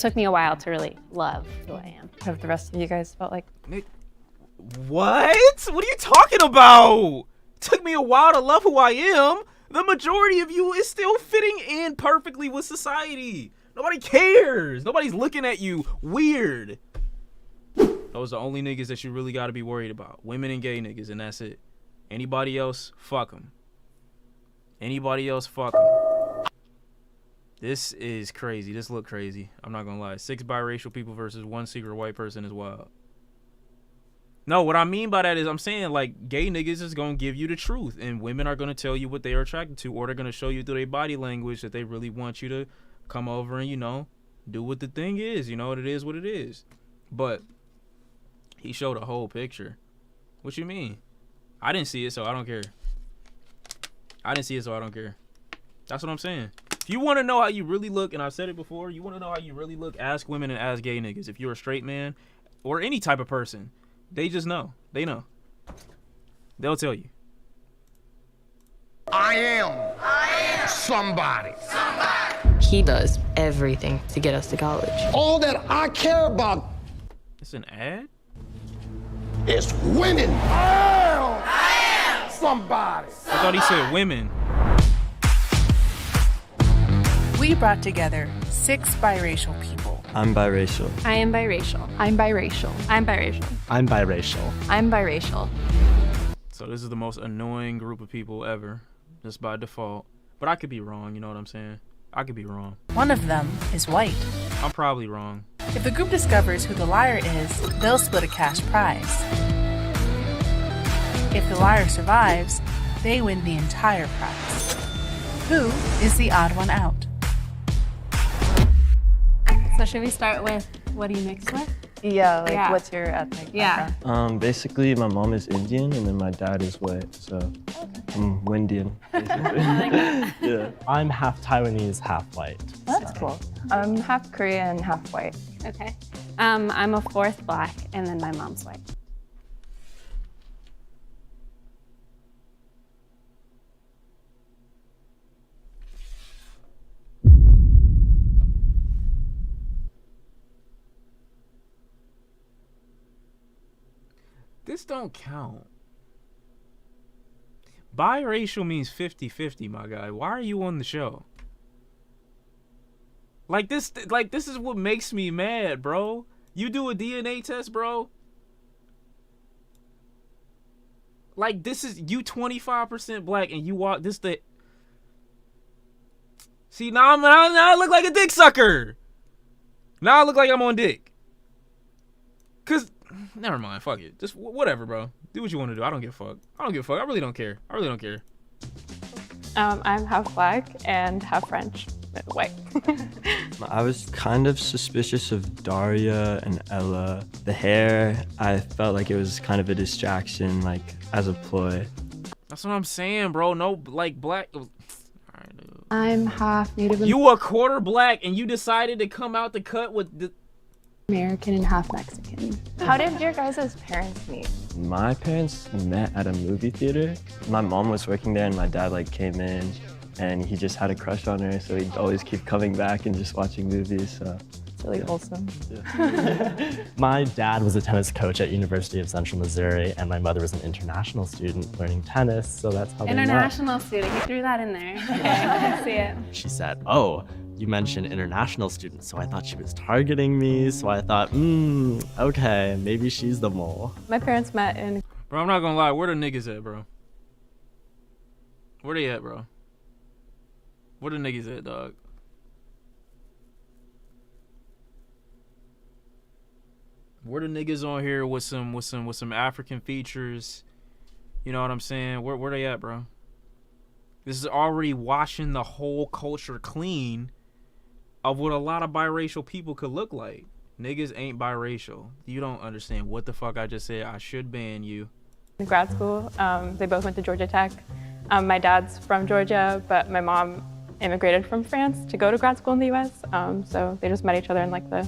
took me a while to really love who I am. Have the rest of you guys felt like? What? What are you talking about? Took me a while to love who I am. The majority of you is still fitting in perfectly with society. Nobody cares. Nobody's looking at you weird. Those are the only niggas that you really got to be worried about. Women and gay niggas, and that's it. Anybody else, fuck them. Anybody else, fuck them. This is crazy. This look crazy. I'm not gonna lie. 6 biracial people versus 1 secret white person is wild. No, what I mean by that is I'm saying, like, gay niggas is gonna give you the truth, and women are gonna tell you what they are attracted to, or they're gonna show you through their body language that they really want you to come over and, you know, do what the thing is. You know, it is what it is. But he showed a whole picture. What you mean? I didn't see it, so I don't care. I didn't see it, so I don't care. That's what I'm saying. If you want to know how you really look, and I've said it before, you want to know how you really look, ask women and ask gay niggas. If you're a straight man or any type of person, they just know. They know. They'll tell you. I am somebody. He does everything to get us to college. All that I care about It's an ad? is women. I am somebody. I thought he said women. We brought together 6 biracial people. I'm biracial. I am biracial. I'm biracial. I'm biracial. I'm biracial. I'm biracial. So this is the most annoying group of people ever, just by default. But I could be wrong, you know what I'm saying? I could be wrong. One of them is white. I'm probably wrong. If the group discovers who the liar is, they'll split a cash prize. If the liar survives, they win the entire prize. Who is the odd one out? So should we start with what do you mix with? Yeah, like Yeah. what's your ethnic Yeah. background? Basically, my mom is Indian and then my dad is white, so I'm Windian, basically. Yeah. I'm half Taiwanese, half white. That's cool. I'm half Korean, half white. Okay. I'm a 4th black, and then my mom's white. This don't count. Biracial means 50-50, my guy. Why are you on the show? Like this is what makes me mad, bro. You do a DNA test, bro. Like, this is you 25% black and you walk this the. See, now I look like a dick sucker. Now I look like I'm on dick. Cause never mind, fuck it. Just whatever, bro. Do what you want to do. I don't give a fuck. I don't give a fuck. I really don't care. I really don't care. I'm half black and half French, white. I was kind of suspicious of Daria and Ella. The hair, I felt like it was kind of a distraction, like, as a ploy. That's what I'm saying, bro. No, like, black. I'm half Native You a quarter black and you decided to come out the cut with the. American and half Mexican. How did your guys' parents meet? My parents met at a movie theater. My mom was working there and my dad like came in and he just had a crush on her, so he'd always keep coming back and just watching movies. So It's really wholesome. yeah. My dad was a tennis coach at University of Central Missouri, and my mother was an international student learning tennis, so that's how they met. International student. You threw that in there. Okay, I can see it. She said, "Oh, you mentioned international students," so I thought she was targeting me, so I thought, okay, maybe she's the mole. My parents met in Bro, I'm not gonna lie. Where the niggas at, bro? Where they at, bro? Where the niggas at, dog? Where the niggas on here with some African features? You know what I'm saying? Where they at, bro? This is already washing the whole culture clean of what a lot of biracial people could look like. Niggas ain't biracial. You don't understand what the fuck I just said. I should ban you. grad school. They both went to Georgia Tech. My dad's from Georgia, but my mom immigrated from France to go to grad school in the US. So they just met each other in like the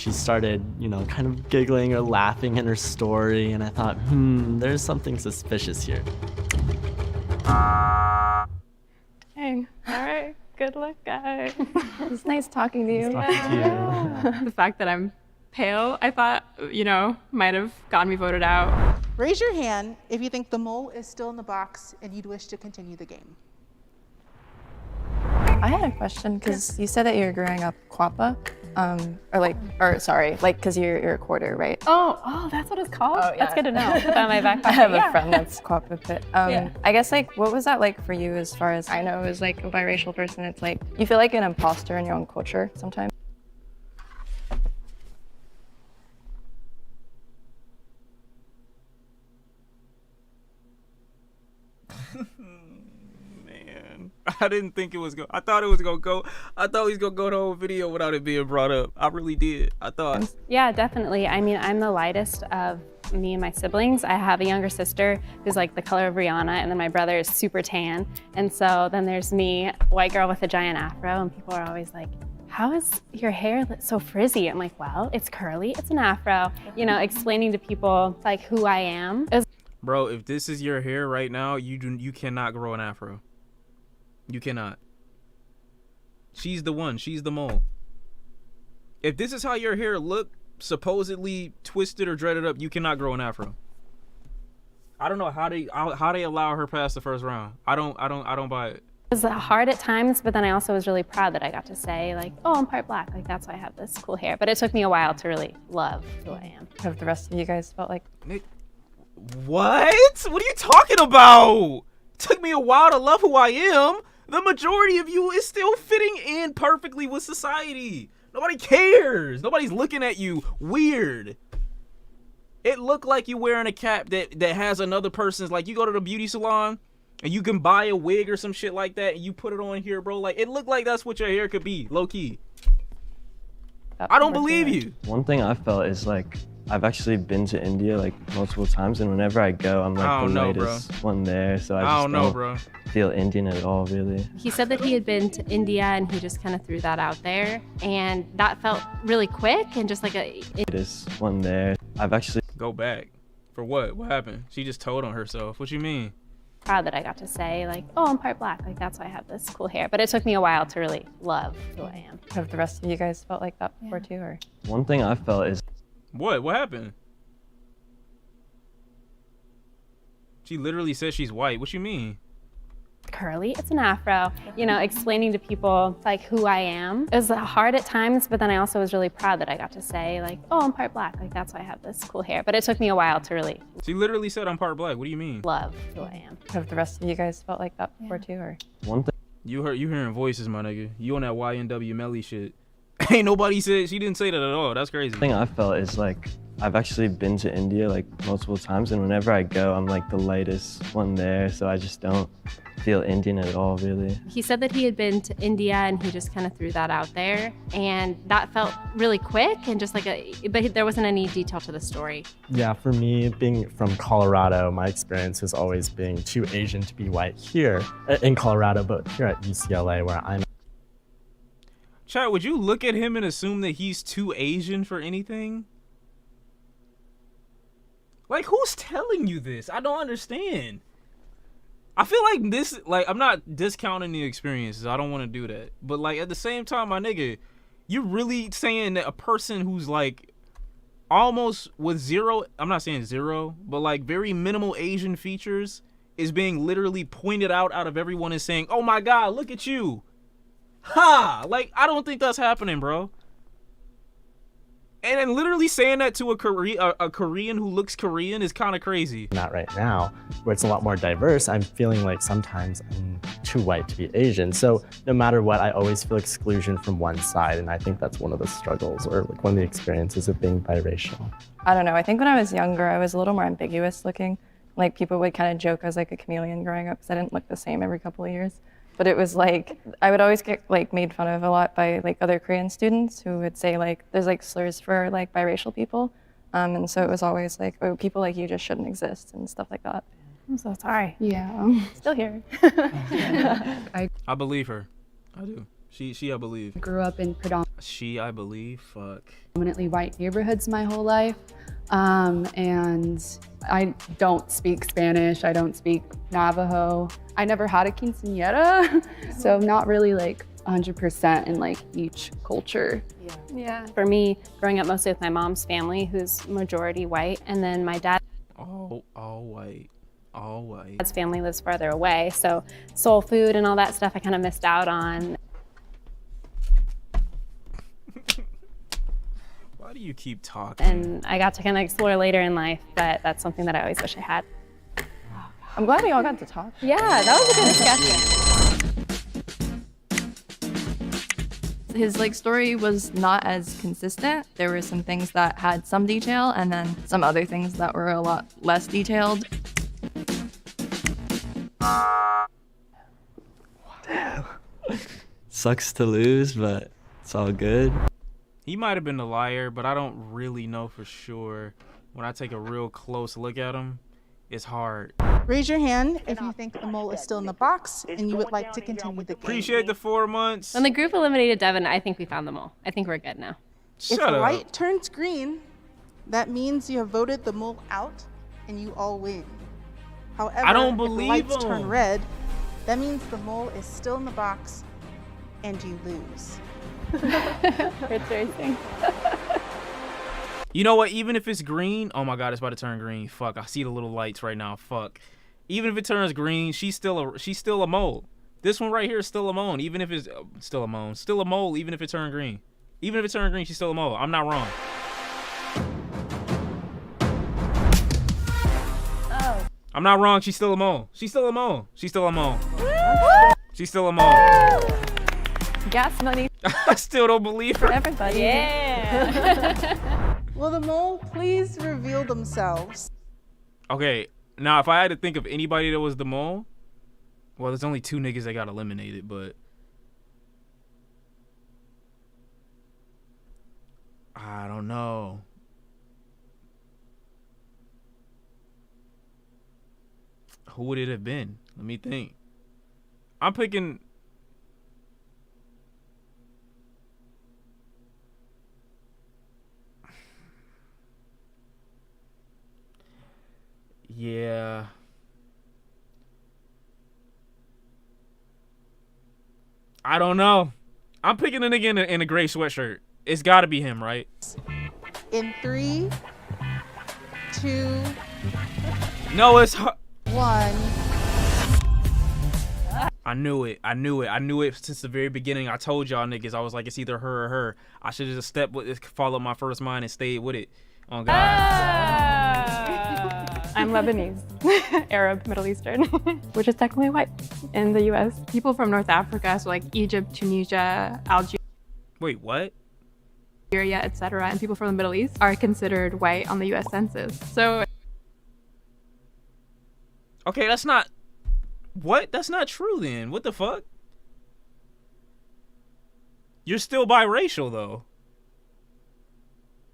she started, kind of giggling or laughing in her story, and I thought, there's something suspicious here. Dang. All right. Good luck, guys. It's nice talking to you. The fact that I'm pale, I thought, might have gotten me voted out. Raise your hand if you think the mole is still in the box and you'd wish to continue the game. I had a question because you said that you're growing up Quappa, because you're a quarter, right? Oh, that's what it's called? Oh, yeah. That's good to know. Put that in my back I pocket. have a Yeah. friend that's Quappa, but Yeah. I guess what was that like for you as far as I know as a biracial person? It's you feel like an imposter in your own culture sometimes. Man, I didn't think it was going. I thought it was gonna go. I thought he was gonna go the whole video without it being brought up. I really did. I thought. Yeah, definitely. I mean, I'm the lightest of me and my siblings. I have a younger sister who's like the color of Rihanna, and then my brother is super tan. And so then there's me, white girl with a giant afro, and people are always like, how is your hair so frizzy? I'm like, well, it's curly, it's an afro. Explaining to people who I am. Bro, if this is your hair right now, you cannot grow an afro. You cannot. She's the one. She's the mole. If this is how your hair look, supposedly twisted or dreaded up, you cannot grow an afro. I don't know how they allow her past the first round. I don't buy it. It was hard at times, but then I also was really proud that I got to say oh, I'm part black. That's why I have this cool hair. But it took me a while to really love who I am. Have the rest of you guys felt like? Nick, what? What are you talking about? It took me a while to love who I am. The majority of you is still fitting in perfectly with society. Nobody cares. Nobody's looking at you weird. It looked like you're wearing a cap that has another person's. You go to the beauty salon and you can buy a wig or some shit like that and you put it on here, bro. It looked like that's what your hair could be, low key. I don't believe you. One thing I felt is I've actually been to India multiple times, and whenever I go, I'm the latest one there. So I just don't feel Indian at all, really. He said that he had been to India, and he just kind of threw that out there, and that felt really quick and just latest one there. I've actually go back for what? What happened? She just told on herself. What you mean? Proud that I got to say oh, I'm part black. That's why I have this cool hair. But it took me a while to really love who I am. Have the rest of you guys felt like that before too, or? One thing I felt is. What happened? She literally said she's white. What you mean? Curly, it's an afro. Explaining to people who I am. It was hard at times, but then I also was really proud that I got to say oh, I'm part black. That's why I have this cool hair. But it took me a while to really. She literally said I'm part black. What do you mean? Love who I am. Have the rest of you guys felt like that before too, or? One thing. You hearing voices, my nigga. You on that YNW Melly shit. Ain't nobody said, she didn't say that at all. That's crazy. The thing I felt is I've actually been to India multiple times, and whenever I go, I'm the latest one there. So I just don't feel Indian at all, really. He said that he had been to India, and he just kind of threw that out there, and that felt really quick and just but there wasn't any detail to the story. Yeah, for me, being from Colorado, my experience has always been too Asian to be white here in Colorado, but here at UCLA where I'm. Chad, would you look at him and assume that he's too Asian for anything? Who's telling you this? I don't understand. I feel like this, I'm not discounting the experiences. I don't want to do that. But, at the same time, my nigga, you're really saying that a person who's, almost with zero, I'm not saying zero, but, very minimal Asian features is being literally pointed out of everyone and saying, oh, my God, look at you. Ha! I don't think that's happening, bro. And then literally saying that to a Korean who looks Korean is kind of crazy. Not right now, where it's a lot more diverse, I'm feeling sometimes I'm too white to be Asian. So no matter what, I always feel exclusion from one side, and I think that's one of the struggles or one of the experiences of being biracial. I don't know, I think when I was younger, I was a little more ambiguous looking. People would kind of joke I was a chameleon growing up because I didn't look the same every couple of years. But it was I would always get made fun of a lot by other Korean students who would say there's slurs for biracial people. And so it was always oh, people like you just shouldn't exist and stuff like that. I'm so sorry. Yeah. Still here. I believe her. I do. She, I believe. Grew up in She, I believe. Fuck. predominantly white neighborhoods my whole life. And I don't speak Spanish. I don't speak Navajo. I never had a quinceañera, so I'm not really like 100% in like each culture. Yeah. For me, growing up mostly with my mom's family, who's majority white, and then my dad's All white. All white. family lives farther away, so soul food and all that stuff I kind of missed out on. Why do you keep talking? And I got to kind of explore later in life, but that's something that I always wish I had. I'm glad we all got to talk. Yeah, that was a good discussion. His like story was not as consistent. There were some things that had some detail and then some other things that were a lot less detailed. Damn. Sucks to lose, but it's all good. He might have been a liar, but I don't really know for sure. When I take a real close look at him, it's hard. Raise your hand if you think the mole is still in the box and you would like to continue the game. Appreciate the 4 months. When the group eliminated Devin, I think we found them all. I think we're good now. If the light turns green, that means you have voted the mole out and you all win. However, I don't if the believe lights him. turn red, that means the mole is still in the box and you lose. It's racing. You know what? Even if it's green, oh my God, it's about to turn green. Fuck, I see the little lights right now. Fuck. Even if it turns green, she's still a mole. This one right here is still a mole. Even if it's still a mole, still a mole. Even if it turned green, even if it turned green, she's still a mole. I'm not wrong. Oh. I'm not wrong. She's still a mole. She's still a mole. She's still a mole. She's still a mole. Gas money I still don't believe her. for everybody. Yeah. Will the mole please reveal themselves? Okay, now if I had to think of anybody that was the mole, well, there's only 2 niggas that got eliminated, but I don't know. Who would it have been? Let me think. I'm picking. Yeah. I don't know. I'm picking a nigga in a gray sweatshirt. It's gotta be him, right? In 3, 2, No, it's 1. I knew it since the very beginning. I told y'all niggas, I was like, it's either her or her. I should have just stepped with it, followed my first mind and stayed with it. Oh God. I'm Lebanese, Arab, Middle Eastern, which is technically white in the US. People from North Africa, so like Egypt, Tunisia, Wait, what? Algeria, etc., and people from the Middle East are considered white on the US Census. So Okay, that's not. What? That's not true then. What the fuck? You're still biracial though.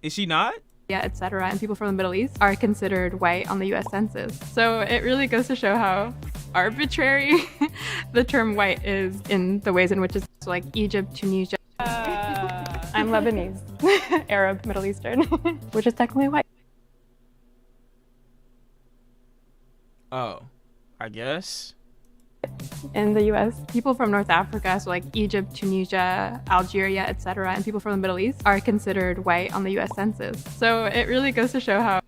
Is she not? yeah, etc., and people from the Middle East are considered white on the US Census. So it really goes to show how arbitrary the term white is in the ways in which it's like Egypt, Tunisia. I'm Lebanese, Arab, Middle Eastern, which is technically white. Oh, I guess. In the US, people from North Africa, so like Egypt, Tunisia, Algeria, etc., and people from the Middle East are considered white on the US Census. So it really goes to show how.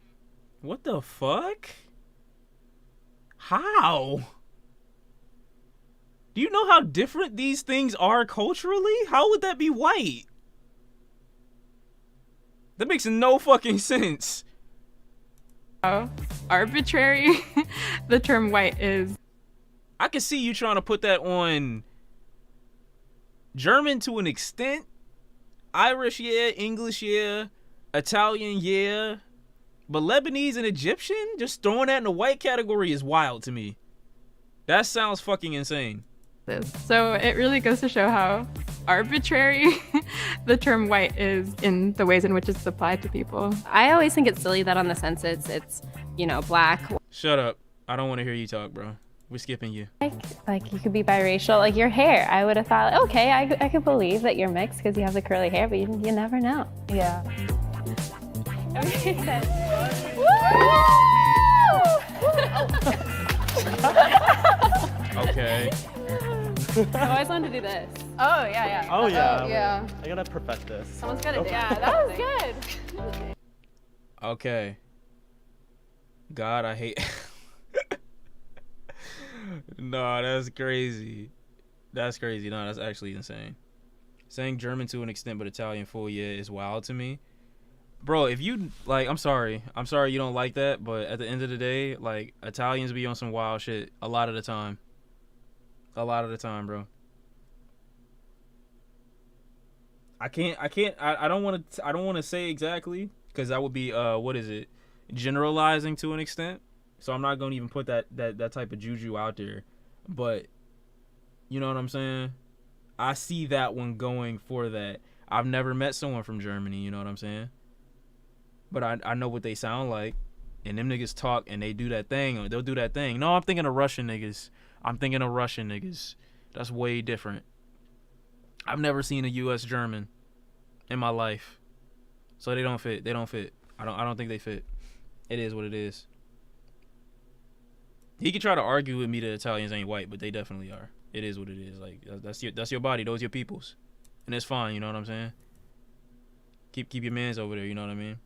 What the fuck? How? Do you know how different these things are culturally? How would that be white? That makes no fucking sense. How arbitrary the term white is. I can see you trying to put that on German to an extent. Irish, yeah. English, yeah. Italian, yeah. But Lebanese and Egyptian, just throwing that in the white category is wild to me. That sounds fucking insane. So it really goes to show how arbitrary the term white is in the ways in which it's applied to people. I always think it's silly that on the census it's, black. Shut up. I don't want to hear you talk, bro. We're skipping you. Like you could be biracial. Like your hair, I would have thought, okay, I could believe that you're mixed because you have the curly hair, but you never know. Yeah. Okay, then. Okay. I always wanted to do this. Oh, yeah. Oh, yeah. yeah. I gotta perfect this. Someone's got to do Yeah, that was good. Okay. God, I hate. No, that's crazy. That's crazy. No, that's actually insane. Saying German to an extent, but Italian full, yeah, is wild to me. Bro, if you, like, I'm sorry you don't like that, but at the end of the day, like, Italians be on some wild shit a lot of the time. A lot of the time, bro. I don't want to say exactly, because that would be, what is it? Generalizing to an extent. So I'm not going to even put that type of juju out there. But, you know what I'm saying? I see that one going for that. I've never met someone from Germany, you know what I'm saying? But I know what they sound like. And them niggas talk and they do that thing, or they'll do that thing. No, I'm thinking of Russian niggas. That's way different. I've never seen a U.S. German in my life. So they don't fit. I don't think they fit. It is what it is. He could try to argue with me that Italians ain't white, but they definitely are. It is what it is. Like, that's your body. Those your peoples. And it's fine, you know what I'm saying? Keep your mans over there, you know what I mean?